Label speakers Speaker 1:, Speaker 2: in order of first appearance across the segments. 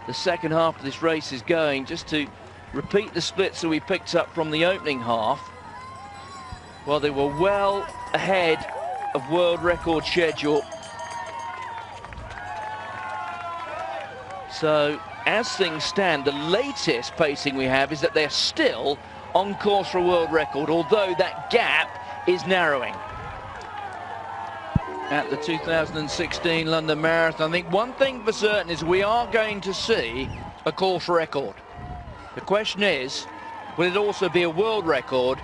Speaker 1: the second half of this race is going. Just to repeat the splits that we picked up from the opening half, well, they were well ahead of world record schedule. So as things stand, the latest pacing we have is that they're still on course for a world record, although that gap is narrowing. At the 2016 London Marathon, I think one thing for certain is we are going to see a course record. The question is, will it also be a world record?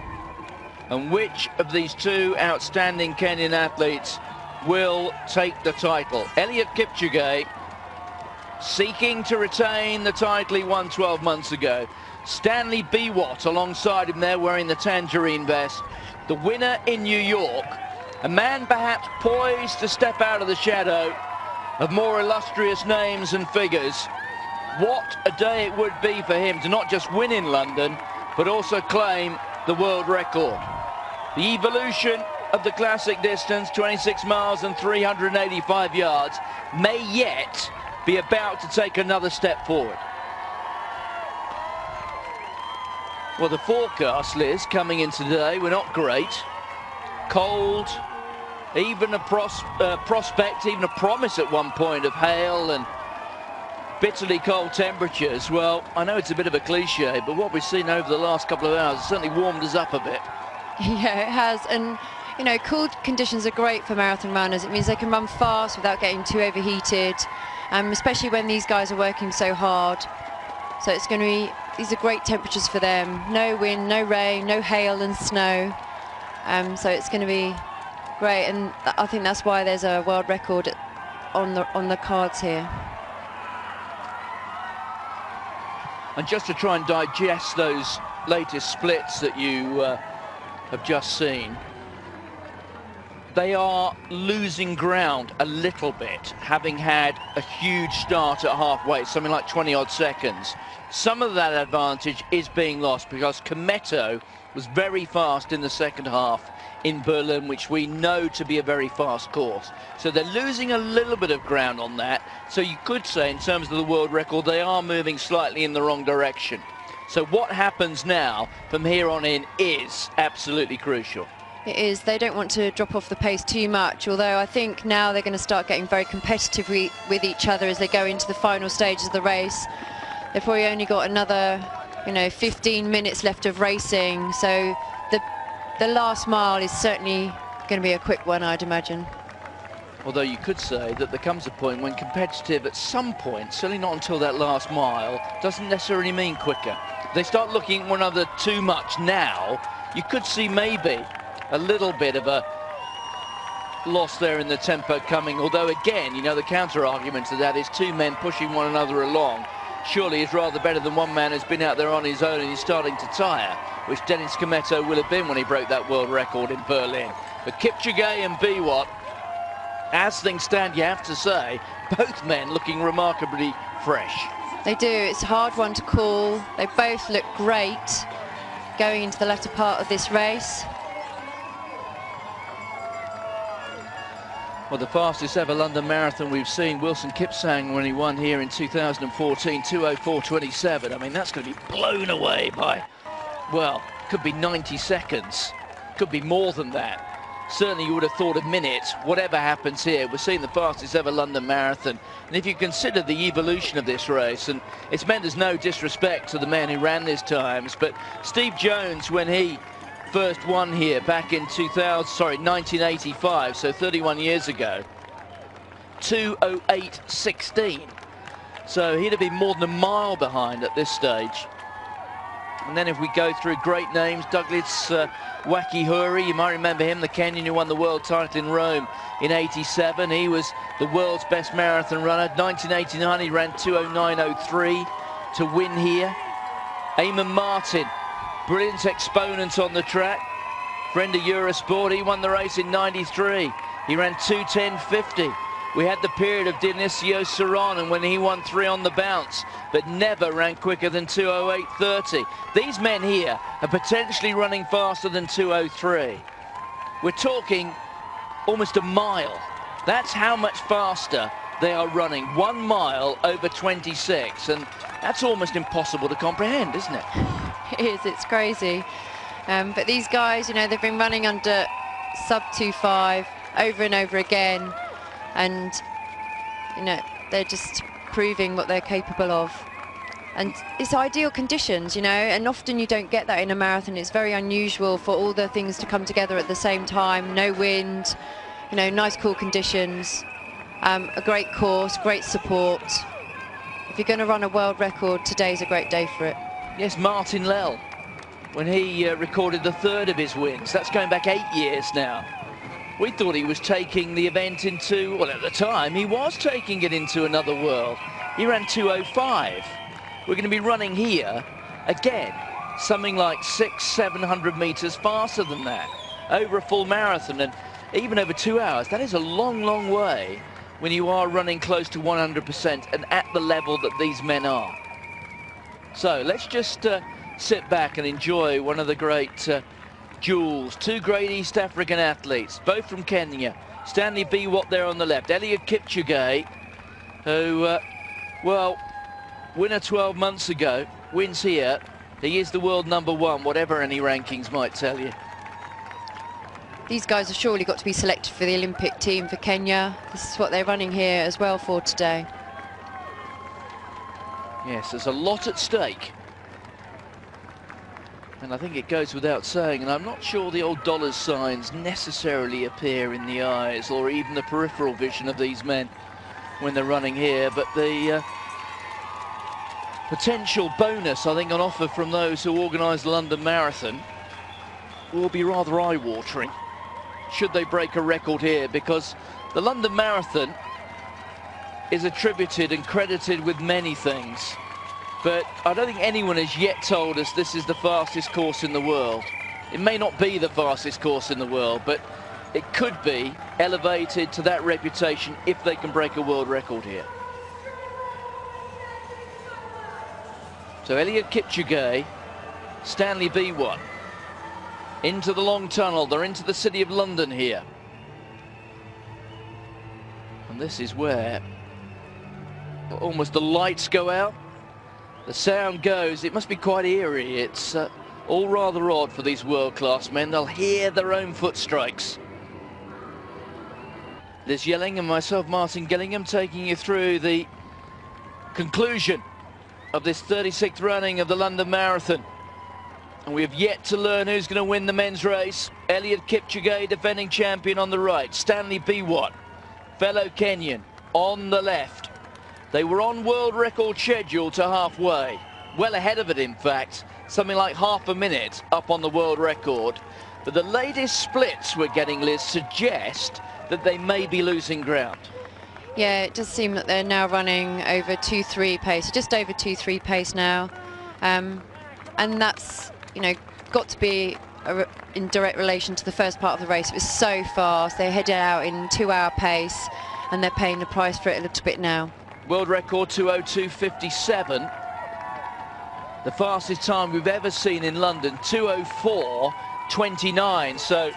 Speaker 1: And which of these two outstanding Kenyan athletes will take the title? Eliud Kipchopge, seeking to retain the title he won 12 months ago. Stanley Biwott alongside him there wearing the tangerine vest. The winner in New York, a man perhaps poised to step out of the shadow of more illustrious names and figures. What a day it would be for him to not just win in London, but also claim the world record. The evolution of the classic distance, 26 miles and 385 yards, may yet be about to take another step forward. Well, the forecast, Liz, coming in today were not great. Cold, even a prospect, even a promise at one point of hail and bitterly cold temperatures. Well, I know it's a bit of a cliche, but what we've seen over the last couple of hours has certainly warmed us up a bit.
Speaker 2: Yeah, it has. And, you know, cool conditions are great for marathon runners. It means they can run fast without getting too overheated, especially when these guys are working so hard. So it's going to be, these are great temperatures for them. No wind, no rain, no hail and snow. So it's going to be great. And I think that's why there's a world record on the cards here.
Speaker 1: And just to try and digest those latest splits that you have just seen, they are losing ground a little bit, having had a huge start at halfway, something like 20-odd seconds. Some of that advantage is being lost because Kometo was very fast in the second half in Berlin, which we know to be a very fast course. So they're losing a little bit of ground on that. So you could say, in terms of the world record, they are moving slightly in the wrong direction. So what happens now from here on in is absolutely crucial.
Speaker 2: It is. They don't want to drop off the pace too much, although I think now they're going to start getting very competitive with each other as they go into the final stages of the race. They've probably only got another, 15 minutes left of racing, so the last mile is certainly going to be a quick one, I'd imagine.
Speaker 1: Although you could say that there comes a point when competitive at some point, certainly not until that last mile, doesn't necessarily mean quicker. If they start looking at one another too much now, you could see maybe a little bit of a loss there in the tempo coming. Although again, the counter argument to that is two men pushing one another along surely is rather better than one man who's been out there on his own and he's starting to tire, which Dennis Kometo will have been when he broke that world record in Berlin. But Kipchoge and Biwott, as things stand, you have to say, both men looking remarkably fresh.
Speaker 2: They do. It's a hard one to call. They both look great going into the latter part of this race.
Speaker 1: Well, the fastest ever London Marathon we've seen, Wilson Kipsang, when he won here in 2014, 2:04:27. I mean, that's going to be blown away by, well, could be 90 seconds. Could be more than that. Certainly you would have thought a minute, whatever happens here. We're seeing the fastest ever London Marathon. And if you consider the evolution of this race, and it's meant there's no disrespect to the men who ran these times, but Steve Jones, when he first won here back in 1985, so 31 years ago, 2:08:16. So he'd have been more than a mile behind at this stage. And then if we go through great names, Douglas Wakihuri, you might remember him, the Kenyan who won the world title in Rome in '87. He was the world's best marathon runner. 1989, he ran 2:09:03 to win here. Eamon Martin, brilliant exponent on the track. Friend of Eurosport, he won the race in '93. He ran 2:10:50. We had the period of Dionisio Serrano, and when he won 3 on the bounce, but never ran quicker than 2:08:30. These men here are potentially running faster than 2:03. We're talking almost a mile. That's how much faster they are running 1 mile over 26, and that's almost impossible to comprehend, isn't it?
Speaker 2: It is, it's crazy. But these guys, you know, they've been running under sub 2.5 over and over again, and you know, they're just proving what they're capable of. And it's ideal conditions, you know, and often you don't get that in a marathon. It's very unusual for all the things to come together at the same time. No wind, you know, nice cool conditions, a great course, great support. If you're going to run a world record, today's a great day for it.
Speaker 1: Yes, Martin Lell, when he recorded the 3rd of his wins, that's going back 8 years now. We thought he was taking the event into, well, at the time, he was taking it into another world. He ran 2:05. We're going to be running here again, something like 600-700 meters faster than that, over a full marathon, and even over 2 hours. That is a long, long way when you are running close to 100% and at the level that these men are. So let's just sit back and enjoy one of the great duels. 2 great East African athletes, both from Kenya. Stanley Biwott there on the left. Eliud Kipchopge, who, well, winner 12 months ago, wins here. He is the world #1, whatever any rankings might tell you.
Speaker 2: These guys have surely got to be selected for the Olympic team for Kenya. This is what they're running here as well for today.
Speaker 1: Yes, there's a lot at stake. And I think it goes without saying, and I'm not sure the old dollar signs necessarily appear in the eyes or even the peripheral vision of these men when they're running here, but the potential bonus, I think, on offer from those who organise the London Marathon will be rather eye-watering should they break a record here, because the London Marathon is attributed and credited with many things, but I don't think anyone has yet told us this is the fastest course in the world. It may not be the fastest course in the world, but it could be elevated to that reputation if they can break a world record here. So Eliud Kipchopge, Stanley Biwott, into the long tunnel. They're into the city of London here. And this is where almost the lights go out, the sound goes. It must be quite eerie. It's all rather odd for these world-class men. They'll hear their own foot strikes. Liz Yelling and myself, Martin Gillingham, taking you through the conclusion of this 36th running of the London Marathon. And we have yet to learn who's going to win the men's race. Eliud Kipchopge, defending champion, on the right. Stanley Biwott, fellow Kenyan, on the left. They were on world record schedule to halfway. Well ahead of it, in fact. Something like half a minute up on the world record. But the latest splits we're getting, Liz, suggest that they may be losing ground.
Speaker 2: Yeah, it does seem that they're now running over 2.3 pace, just over 2.3 pace now. And that's, you know, got to be in direct relation to the first part of the race. It was so fast. They headed out in 2-hour pace, and they're paying the price for it a little bit now.
Speaker 1: World record 2:02.57. The fastest time we've ever seen in London, 2:04.29. So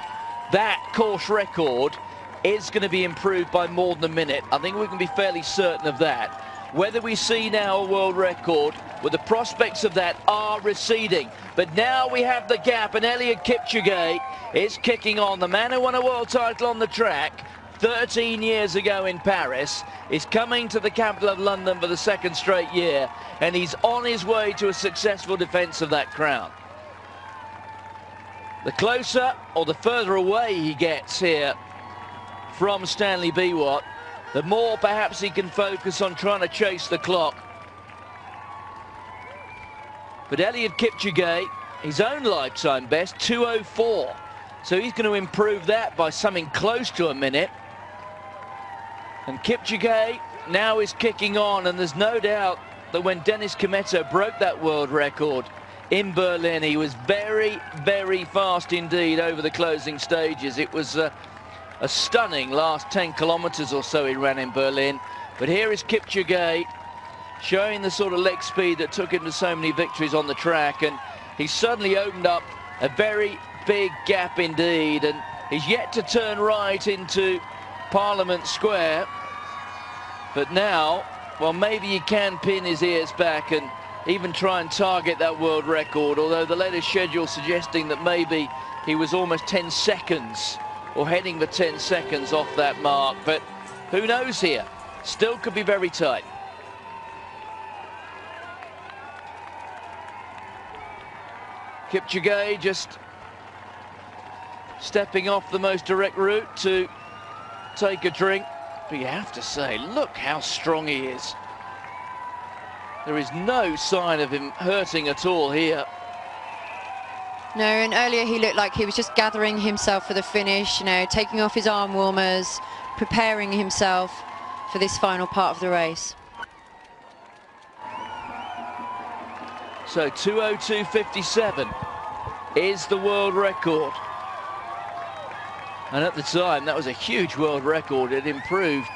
Speaker 1: that course record is going to be improved by more than a minute. I think we can be fairly certain of that. Whether we see now a world record, well, the prospects of that are receding. But now we have the gap, and Eliud Kipchopge is kicking on. The man who won a world title on the track 13 years ago in Paris is coming to the capital of London for the 2nd straight year, and he's on his way to a successful defence of that crown. The closer or the further away he gets here from Stanley Biwott, the more perhaps he can focus on trying to chase the clock. But Eliud Kipchopge, his own lifetime best, 2:04. So he's going to improve that by something close to a minute. And Kipchopge now is kicking on, and there's no doubt that when Dennis Kimetto broke that world record in Berlin, he was very, very fast indeed over the closing stages. It was a stunning last 10 kilometers or so he ran in Berlin. But here is Kipchopge showing the sort of leg speed that took him to so many victories on the track, and he's suddenly opened up a very big gap indeed, and he's yet to turn right into Parliament Square. But now, well, maybe he can pin his ears back and even try and target that world record, although the latest schedule suggesting that maybe he was almost 10 seconds or heading for 10 seconds off that mark. But who knows here? Still could be very tight. Kipchopge just stepping off the most direct route to take a drink. But you have to say, look how strong he is. There is no sign of him hurting at all here.
Speaker 2: No, and earlier he looked like he was just gathering himself for the finish, you know, taking off his arm warmers, preparing himself for this final part of the race.
Speaker 1: So 2:02.57 is the world record. And at the time, that was a huge world record. It improved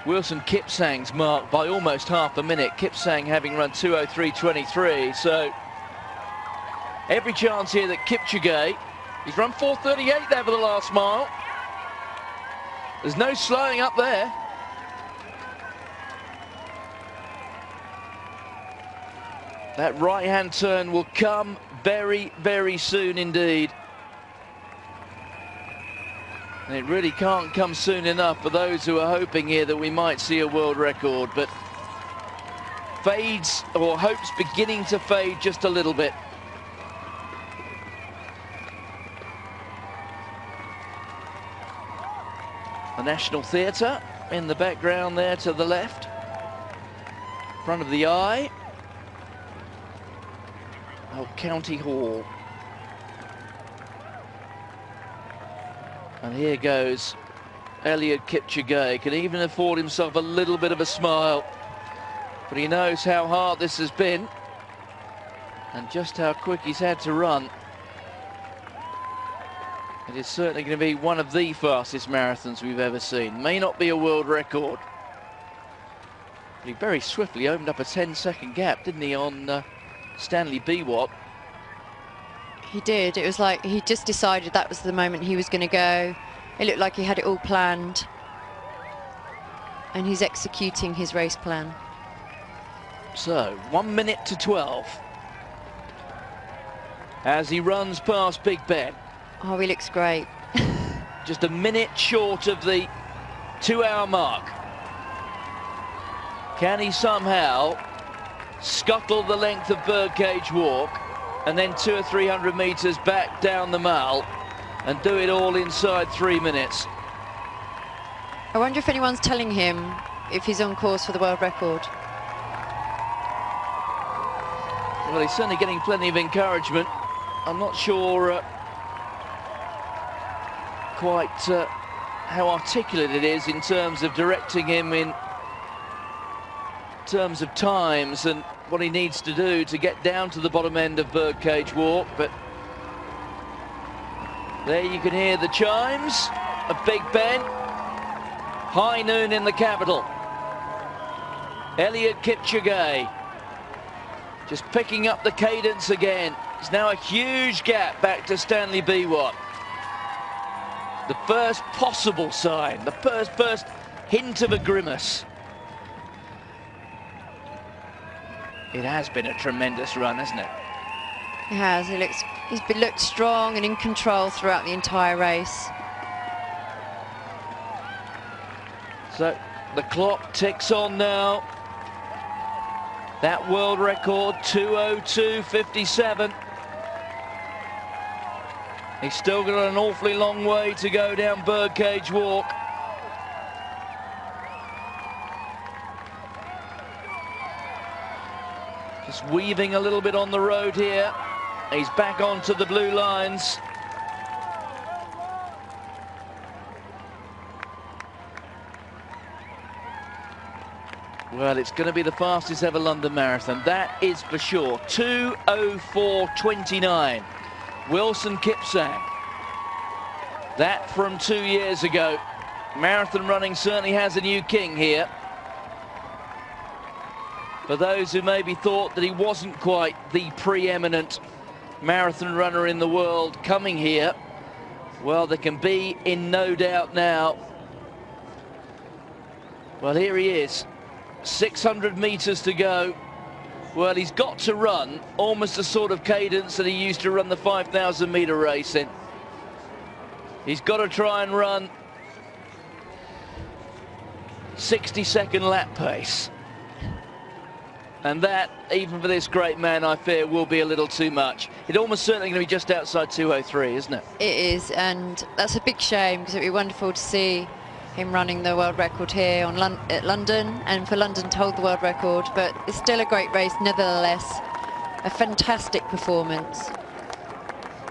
Speaker 1: Wilson Kipsang's mark by almost half a minute. Kipsang having run 2:03.23. So every chance here that Kipchopge, he's run 4:38 there for the last mile. There's no slowing up there. That right-hand turn will come very, very soon indeed. And it really can't come soon enough for those who are hoping here that we might see a world record, but fades, or hope's beginning to fade just a little bit. The National Theatre in the background there to the left, front of the eye. Oh, County Hall. And here goes Eliud Kipchopge. Can even afford himself a little bit of a smile, but he knows how hard this has been and just how quick he's had to run. It is certainly going to be one of the fastest marathons we've ever seen. May not be a world record, but he very swiftly opened up a 10-second gap, didn't he, on Stanley Biwott?
Speaker 2: He did. It was like he just decided that was the moment he was going to go. It looked like he had it all planned. And he's executing his race plan.
Speaker 1: So, 1:12 as he runs past Big Ben.
Speaker 2: Oh, he looks great.
Speaker 1: Just a minute short of the 2-hour mark. Can he somehow scuttle the length of Birdcage Walk and then 200 or 300 metres back down the mile and do it all inside 3 minutes?
Speaker 2: I wonder if anyone's telling him if he's on course for the world record.
Speaker 1: Well, he's certainly getting plenty of encouragement. I'm not sure quite how articulate it is in terms of directing him in terms of times and what he needs to do to get down to the bottom end of Birdcage Walk, but there you can hear the chimes of Big Ben. High noon in the capital. Eliud Kipchopge just picking up the cadence again. It's now a huge gap back to Stanley Biwott. The first possible sign, the first hint of a grimace. It has been a tremendous run, hasn't it?
Speaker 2: He has. He's looked strong and in control throughout the entire race.
Speaker 1: So the clock ticks on now. That world record, 2:02.57. He's still got an awfully long way to go down Birdcage Walk. Just weaving a little bit on the road here. He's back onto the blue lines. Well, it's going to be the fastest ever London Marathon, that is for sure. 2:04.29. Wilson Kipsang. That from 2 years ago. Marathon running certainly has a new king here. For those who maybe thought that he wasn't quite the preeminent marathon runner in the world coming here, well, there can be in no doubt now. Well, here he is, 600 meters to go. Well, he's got to run almost the sort of cadence that he used to run the 5,000 meter race in. He's got to try and run 60-second lap pace. And that, even for this great man, I fear will be a little too much. It's almost certainly going to be just outside 2:03, isn't it?
Speaker 2: It is, and that's a big shame, because it would be wonderful to see him running the world record here on at London, and for London to hold the world record. But it's still a great race, nevertheless. A fantastic performance.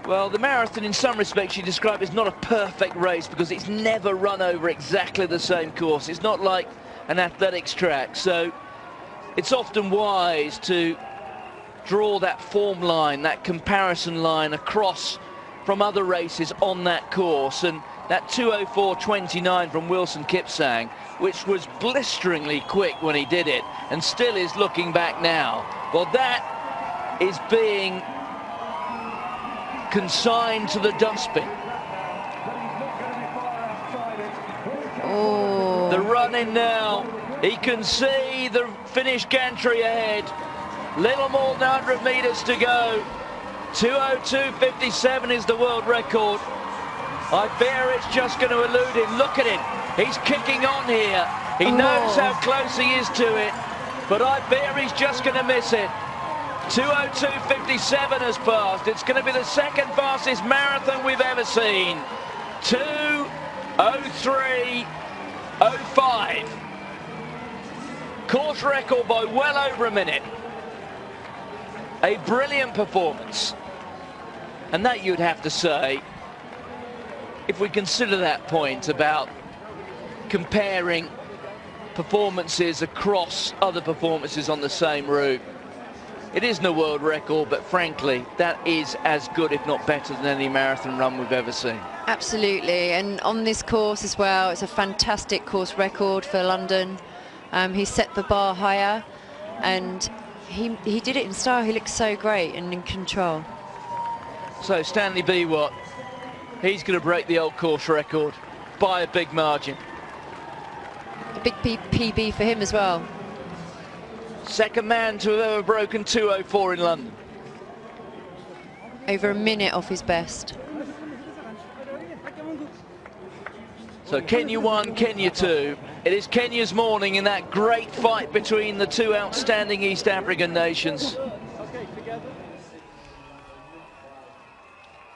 Speaker 1: Well, the marathon, in some respects, you describe as not a perfect race because it's never run over exactly the same course. It's not like an athletics track, so it's often wise to draw that form line, that comparison line across from other races on that course. And that 2:04.29 from Eliud Kipchopge, which was blisteringly quick when he did it, and still is looking back now. Well, that is being consigned to the dustbin.
Speaker 2: Oh.
Speaker 1: The run in now. He can see the finish gantry ahead. Little more than 100 meters to go. 2:02.57 is the world record. I fear it's just going to elude him. Look at him. He's kicking on here. He knows how close he is to it, but I fear he's just going to miss it. 2:02.57 has passed. It's going to be the second fastest marathon we've ever seen. 2:03.05. Course record by well over a minute. A brilliant performance. And that, you'd have to say, if we consider that point about comparing performances across other performances on the same route, it isn't a world record, but frankly, that is as good, if not better, than any marathon run we've ever seen.
Speaker 2: Absolutely, and on this course as well, it's a fantastic course record for London. He set the bar higher, and he did it in style. He looked so great and in control.
Speaker 1: So Stanley Biwott, he's going to break the old course record by a big margin.
Speaker 2: A big PB for him as well.
Speaker 1: Second man to have ever broken 2:04 in London.
Speaker 2: Over a minute off his best.
Speaker 1: So Kenya 1, Kenya 2. It is Kenya's morning in that great fight between the two outstanding East African nations.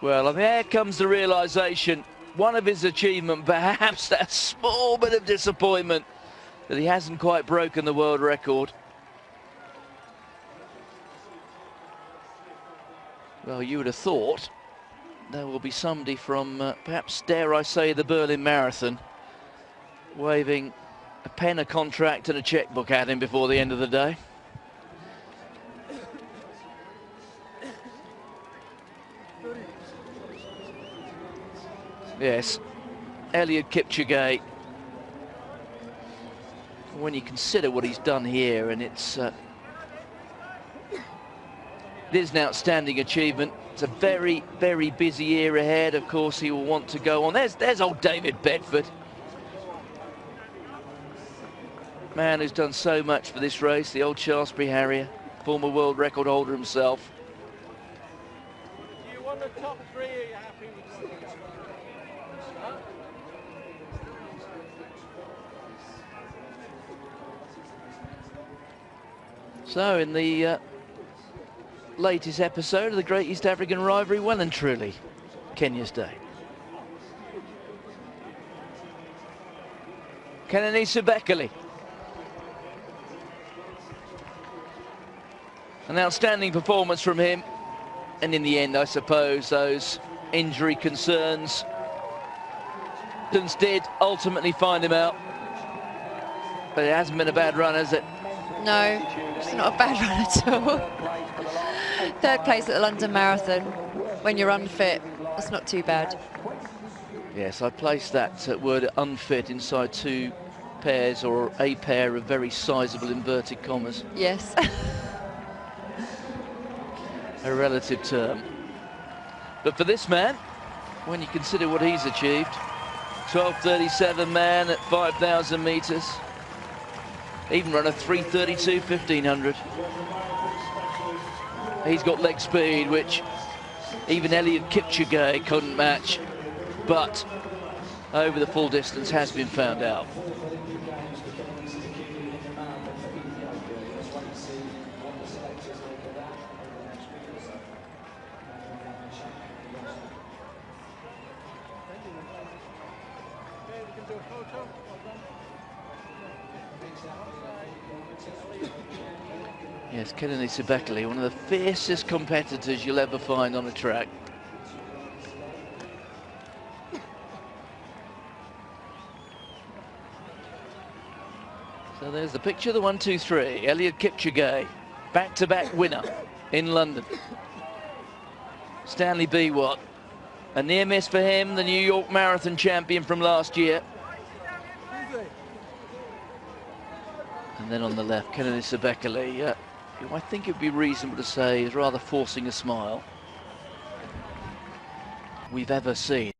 Speaker 1: Well, and there comes the realisation, one of his achievements, perhaps that small bit of disappointment, that he hasn't quite broken the world record. Well, you would have thought there will be somebody from, perhaps, dare I say, the Berlin Marathon, waving a pen, a contract and a checkbook at him before the end of the day. Yes, Eliud Kipchopge. When you consider what he's done here, and it is an outstanding achievement. It's a very, very busy year ahead. Of course, he will want to go on. There's old David Bedford. Man who's done so much for this race, the old Shaftesbury Harrier, former world record holder himself.
Speaker 3: You won the top three, are you happy with what you got? Huh?
Speaker 1: So in the latest episode of the Great East African Rivalry, well and truly Kenya's day. Kenenisa Bekele. An outstanding performance from him, and in the end, I suppose, those injury concerns did ultimately find him out. But it hasn't been a bad run, has it?
Speaker 2: No, it's not a bad run at all. Third place at the London Marathon when you're unfit, that's not too bad.
Speaker 1: Yes, I placed that word unfit inside two pairs, or a pair of very sizable inverted commas.
Speaker 2: Yes.
Speaker 1: A relative term. But for this man, when you consider what he's achieved, 12:37 man at 5,000 meters, Even run a 3:32 1500. He's got leg speed, which even Eliud Kipchopge couldn't match, but over the full distance has been found out. Yes, Kipchopge, one of the fiercest competitors you'll ever find on a track. So there's the picture, the 1, 2, 3. Eliud Kipchopge, back-to-back winner in London. Stanley Biwott, a near miss for him, the New York Marathon champion from last year. And then on the left, Kipchopge, who I think it would be reasonable to say is rather forcing a smile we've ever seen.